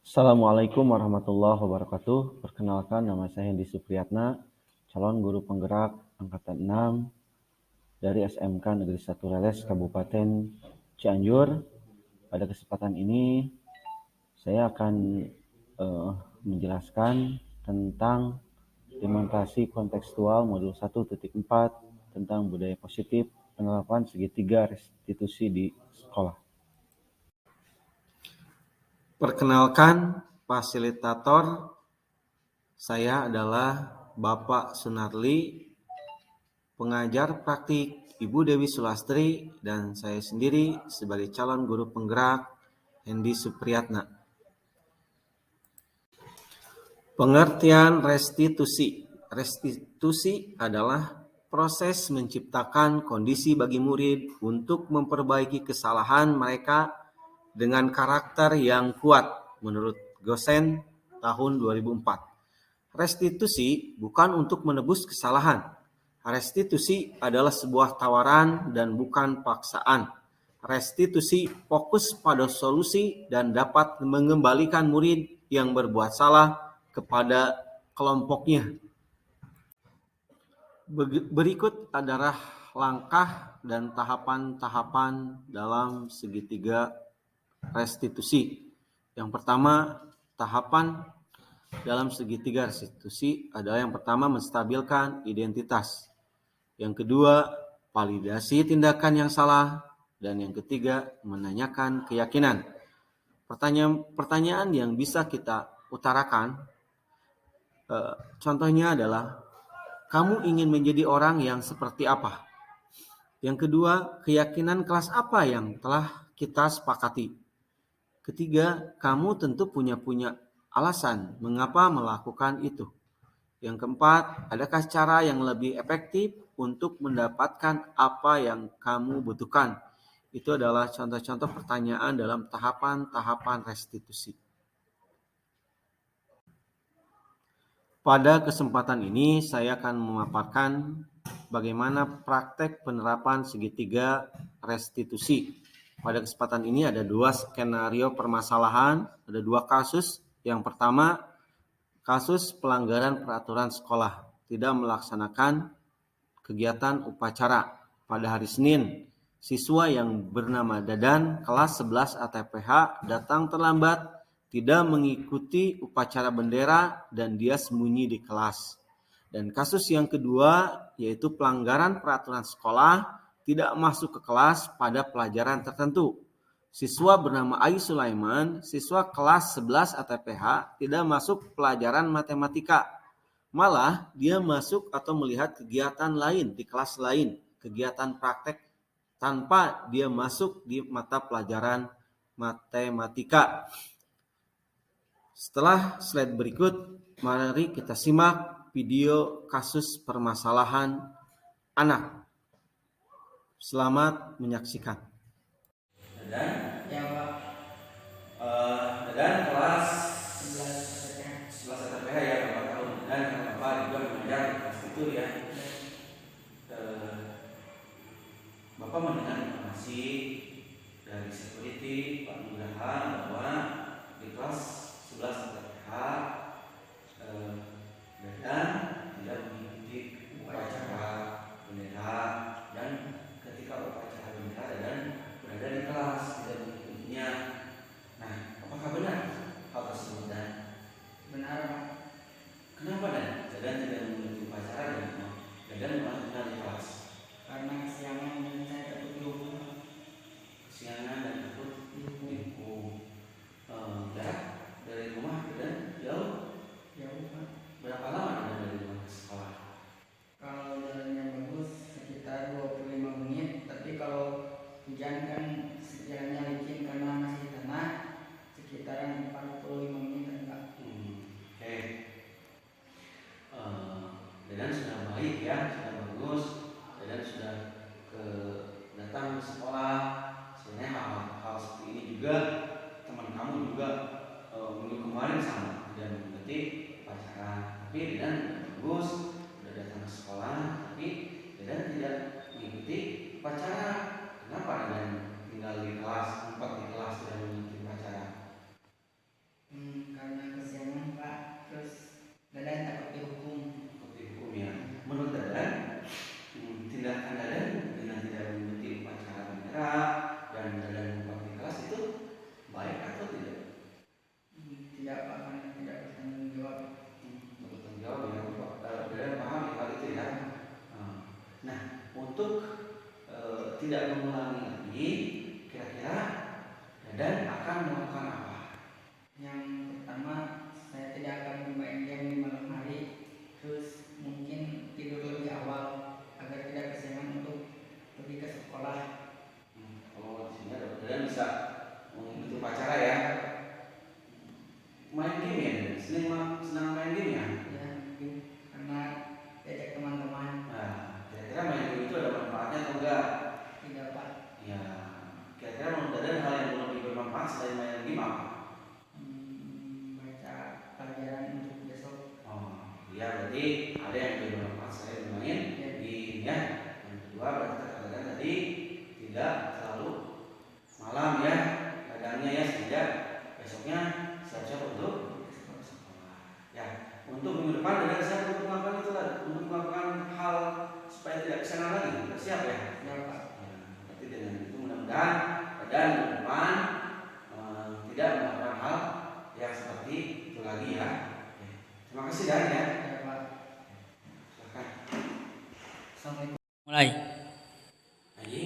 Assalamualaikum warahmatullahi wabarakatuh. Perkenalkan, nama saya Hendi Supriyatna, calon guru penggerak angkatan 6 dari SMK Negeri 1 Leles Kabupaten Cianjur. Pada kesempatan ini saya akan menjelaskan tentang demonstrasi kontekstual modul 1.4 tentang budaya positif penerapan segitiga restitusi di sekolah. Perkenalkan, fasilitator saya adalah Bapak Sunarli, pengajar praktik Ibu Dewi Sulastri, dan saya sendiri sebagai calon guru penggerak Hendi Supriyatna. Pengertian restitusi. Restitusi adalah proses menciptakan kondisi bagi murid untuk memperbaiki kesalahan mereka dengan karakter yang kuat menurut Gosen tahun 2004. Restitusi bukan untuk menebus kesalahan. Restitusi adalah sebuah tawaran dan bukan paksaan. Restitusi fokus pada solusi dan dapat mengembalikan murid yang berbuat salah kepada kelompoknya. Berikut adalah langkah dan tahapan-tahapan dalam segitiga restitusi. Yang pertama, tahapan dalam segitiga restitusi adalah yang pertama menstabilkan identitas. Yang kedua, validasi tindakan yang salah. Dan yang ketiga, menanyakan keyakinan. Pertanyaan yang bisa kita utarakan, contohnya adalah, kamu ingin menjadi orang yang seperti apa? Yang kedua, keyakinan kelas apa yang telah kita sepakati? Ketiga, kamu tentu punya alasan mengapa melakukan itu. Yang keempat, adakah cara yang lebih efektif untuk mendapatkan apa yang kamu butuhkan? Itu adalah contoh-contoh pertanyaan dalam tahapan-tahapan restitusi. Pada kesempatan ini saya akan memaparkan bagaimana praktek penerapan segitiga restitusi. Pada kesempatan ini ada dua skenario permasalahan, ada dua kasus. Yang pertama, kasus pelanggaran peraturan sekolah, tidak melaksanakan kegiatan upacara. Pada hari Senin, siswa yang bernama Dadan, kelas 11 ATPH, datang terlambat, tidak mengikuti upacara bendera, dan dia sembunyi di kelas. Dan kasus yang kedua, yaitu pelanggaran peraturan sekolah, tidak masuk ke kelas pada pelajaran tertentu. Siswa bernama Ayu Sulaiman, siswa kelas 11 ATPH, tidak masuk pelajaran matematika. Malah dia masuk atau melihat kegiatan lain di kelas lain, kegiatan praktek, tanpa dia masuk di mata pelajaran matematika. Setelah slide berikut, mari kita simak video kasus permasalahan anak. Selamat menyaksikan. Dadan, ya Pak. Dadan kelas 11 ATPH ya, 4 tahun. Dan Bapak juga mengajar kelas itu ya. Bapak mendengar informasi dari security Pak Nugraha bahwa di kelas 11 ATPH Dadan tidak mengikuti upacara bendera, dan ketika upacara bendera Dadan berada di kelas, tidak mengikutinya. Nah, apakah benar hal tersebut, Dan? Benar, Pak. Kenapa Dadan tidak mengikuti upacara dan Dadan malah tinggal di kelas? Karena kesiangan dan saya takut dihukum. Kesiangan dan takut dihukum. Jarak dari rumah Dadan jauh? Jauh, Pak. Berapa lama Dadan dari rumah ke sekolah? Kalau jalannya bagus sekitar 25 menit, tapi kalau hujan kan jalannya licin karena masih tanah, sekitaran 45 menit, Pak. Oke. Dadan sudah baik ya, sudah bagus. Dadan sudah datang ke sekolah. Sebenarnya hal seperti ini juga teman kamu juga minggu kemarin sama dan mengikuti upacara. Tapi Dadan bagus, sudah datang ke sekolah, tapi Dadan tidak mengikuti upacara. Kenapa Dadan tinggal di kelas, tempat di kelas tidak mengikuti upacara? tidak mengulangi lagi, kira-kira Dadan akan melakukan apa? Yang pertama, saya tidak akan bermain game di malam hari. Terus mungkin tidur lebih awal agar tidak kesiangan untuk pergi ke sekolah. Oh, di sini ada Dadan bisa mengikuti upacara ya. Main game ya, senang main game ya. Ya, karena diajak teman-teman. Nah, kira-kira main game itu ada manfaatnya atau enggak? Tidak, Pak. Ya, kira-kira menurut Dadan hal yang lebih bermanfaat selain main game apa? Baca pelajaran untuk besok. Oh, iya berarti ada yang lebih bermanfaat selain bermain game ya. Yang kedua berarti kata Dadan tadi tidak terlalu malam ya kadangnya ya, sehingga besoknya siap-siap untuk sekolah. Ya, untuk minggu depan Dadan siap untuk melakukan itu lah, untuk melakukan hal supaya tidak kesana lagi. Sudah siap ya? Ya, Pak. Ya, berarti dengan itu mudah-mudahan Dadan minggu depan tidak melakukan hal yang seperti itu lagi ya. Oke. Terima kasih Dan ya. Ya, Pak. Silakan. Assalamualaikum. Mulai. Jadi,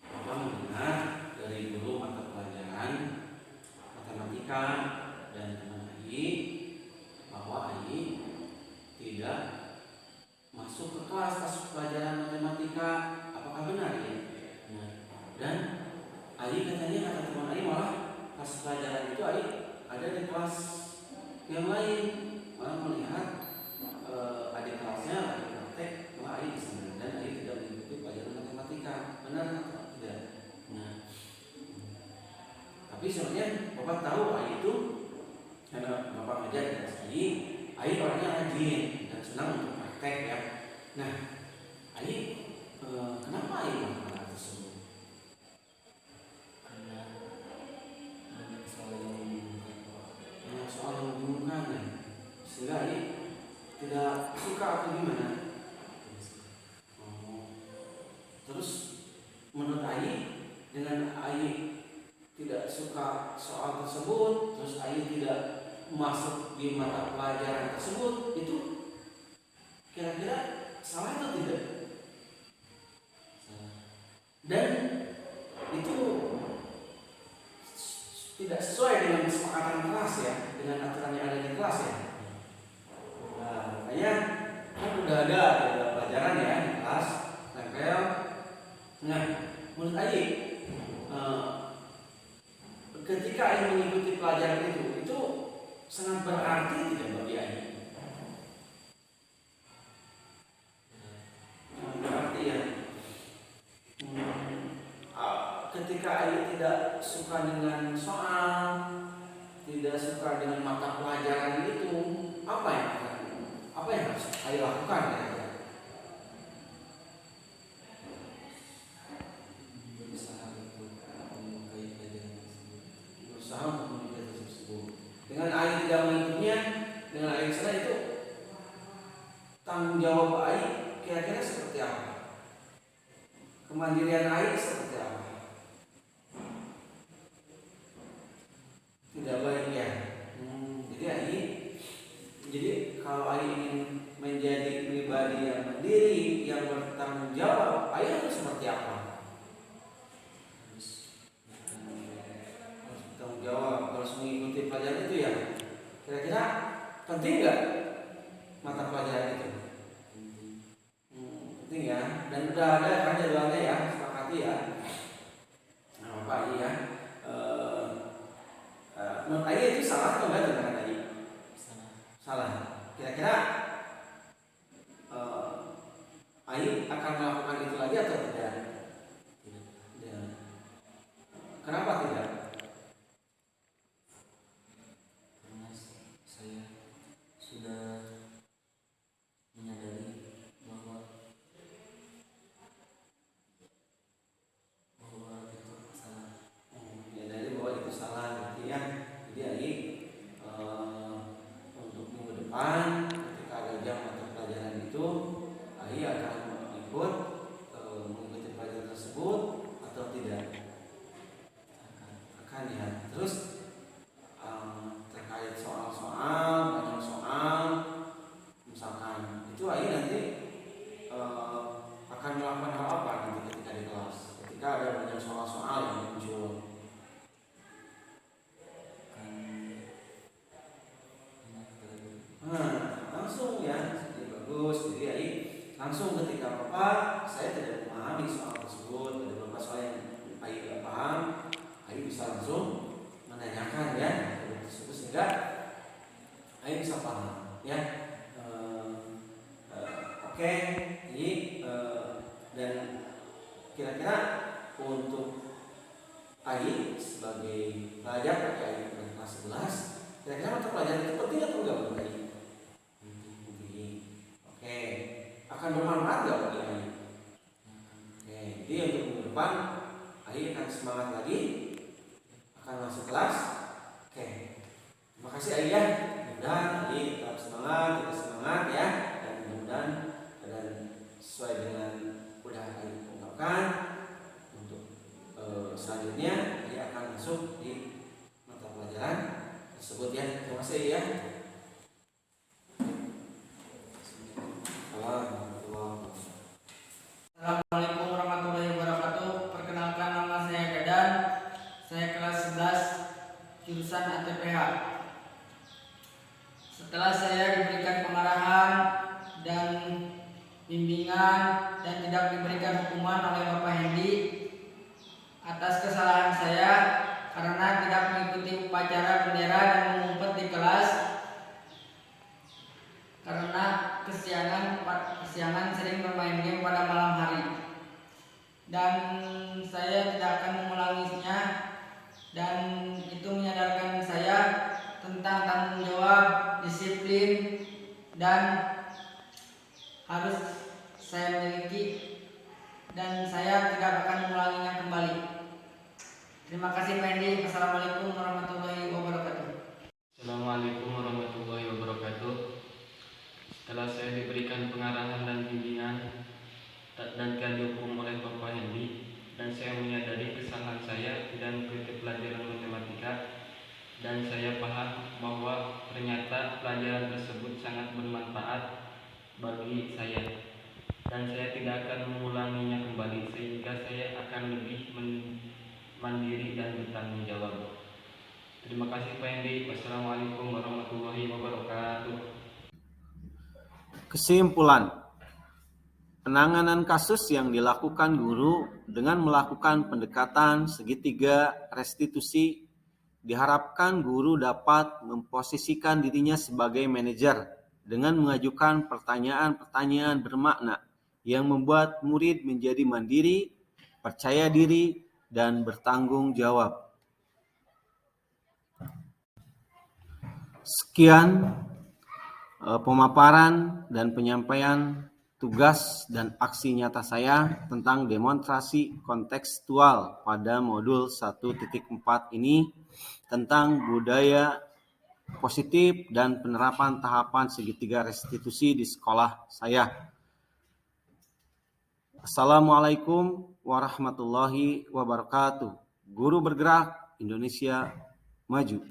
Bapak mendengar dari guru mata pelajaran matematika dan teman Ayi bahwa Ayi tidak masuk ke kelas pelajaran matematika. Apakah benar ya? Dan Ayi katanya, kata teman Ayi, malah pas pelajaran itu Ayi ada di kelas yang lain, malah melihat adik kelasnya lagi praktek, malah Ayi di sana dan Ayi tidak mengikuti pelajaran matematika. Benar atau tidak? Nah, tapi sebenarnya Bapak tahu Ayi itu karena Bapak ngajar di kelas Ayi orangnya rajin dan senang untuk praktek ya. Nah, Ayi kenapa Ayi melakukan hal tersebut? Karena banyak soal yang membingungkan. Banyak soal yang membingungkan ya, sehingga Ayi tidak suka atau gimana? Oh. Terus menurut Ayi, dengan Ayi tidak suka soal tersebut, terus Ayi tidak masuk di mata pelajaran tersebut, itu kira-kira salah atau tidak? Dan itu tidak sesuai dengan kesepakatan kelas ya, dengan aturan yang ada di kelas ya. Nah, makanya kan udah ada pelajaran ya di kelas tempel. Nah, menurut Ayi ketika Ayi mengikuti pelajaran itu sangat berarti tidak bagi Ayi? Sangat berarti ya. Ketika Ayi tidak suka dengan soal, tidak suka dengan mata pelajaran itu, apa yang harus Ayi lakukan ya? Berusaha untuk mengikuti tersebut. Dengan Ayi tidak mengikutinya, dengan Ayi sana itu tanggung jawab Ayi kira-kira seperti apa? Kemandirian Ayi seperti apa? Tidak baik ya. Jadi kalau Ayi ingin menjadi pribadi yang mandiri, yang bertanggung jawab, Ayi harus seperti apa? Harus bertanggung jawab, harus mengikuti pelajaran itu ya. Kira-kira penting nggak mata pelajaran itu? Penting ya. Dan udah ada kan jadwalnya ya, sepakati ya. Nah, Pak Ayi ya. Menurut Ayi itu salah atau enggak dengan Ayi? Salah. Kira-kira Ayi akan melakukan itu lagi atau tidak? Tidak. Kenapa tidak? Karena saya sudah menyadari bahwa itu salah. Menyadari bahwa itu salah, berarti ya. Jadi Ayi untuk minggu depan ketika ada jam mata pelajaran itu, Ayi akan ikut mengikuti pelajaran tersebut atau tidak? Akan ya. Terus terkait soal-soal, banyak soal, misalkan itu Ayi nanti akan melakukan hal apa nanti ya. Oke, jadi dan kira-kira untuk AI sebagai pelajar pakai AI pada kelas 11, kira-kira mata pelajaran itu penting atau enggak bagi AI? Penting. Oke, akan bermanfaat enggak bagi AI? Oke, jadi untuk minggu depan AI akan semangat lagi, akan masuk kelas. Oke, terima kasih AI ya. Mudah-mudahan AI tetap semangat, kita semangat ya, dan mudah-mudahan dan sesuai dengan udah AI ungkapkan untuk selanjutnya dia akan masuk di mata pelajaran tersebut ya. Terima kasih ya. Assalamualaikum warahmatullahi wabarakatuh. Perkenalkan, nama saya Dadan. Saya kelas 11 jurusan ATPH. Setelah saya diberikan pengarahan dan bimbingan dan tidak diberikan hukuman oleh Bapak Hendi atas kesalahan saya karena tidak mengikuti upacara bendera dan mengumpet di kelas karena kesiangan sering bermain game pada malam hari, dan saya tidak akan mengulanginya, dan itu menyadarkan saya tentang tanggung jawab, disiplin, dan harus saya miliki, dan saya tidak akan mengulanginya kembali. Terima kasih Pak Hendi. Assalamualaikum warahmatullahi wabarakatuh. Assalamualaikum warahmatullahi wabarakatuh. Setelah saya diberikan pengarahan dan bimbingan dan telah dihukum oleh Bapak Hendi, dan saya menyadari kesalahan saya dan mengikuti pelajaran matematika, dan saya paham bahwa ternyata pelajaran tersebut sangat bermanfaat bagi saya, dan saya tidak akan mengulanginya kembali, sehingga saya akan lebih mandiri dan bertanggung jawab. Terima kasih Pak Hendi. Wassalamualaikum warahmatullahi wabarakatuh. Kesimpulan, penanganan kasus yang dilakukan guru dengan melakukan pendekatan segitiga restitusi diharapkan guru dapat memposisikan dirinya sebagai manajer dengan mengajukan pertanyaan-pertanyaan bermakna yang membuat murid menjadi mandiri, percaya diri, dan bertanggung jawab. Sekian pemaparan dan penyampaian tugas dan aksi nyata saya tentang demonstrasi kontekstual pada modul 1.4 ini tentang budaya positif dan penerapan tahapan segitiga restitusi di sekolah saya. Assalamualaikum warahmatullahi wabarakatuh. Guru bergerak, Indonesia maju.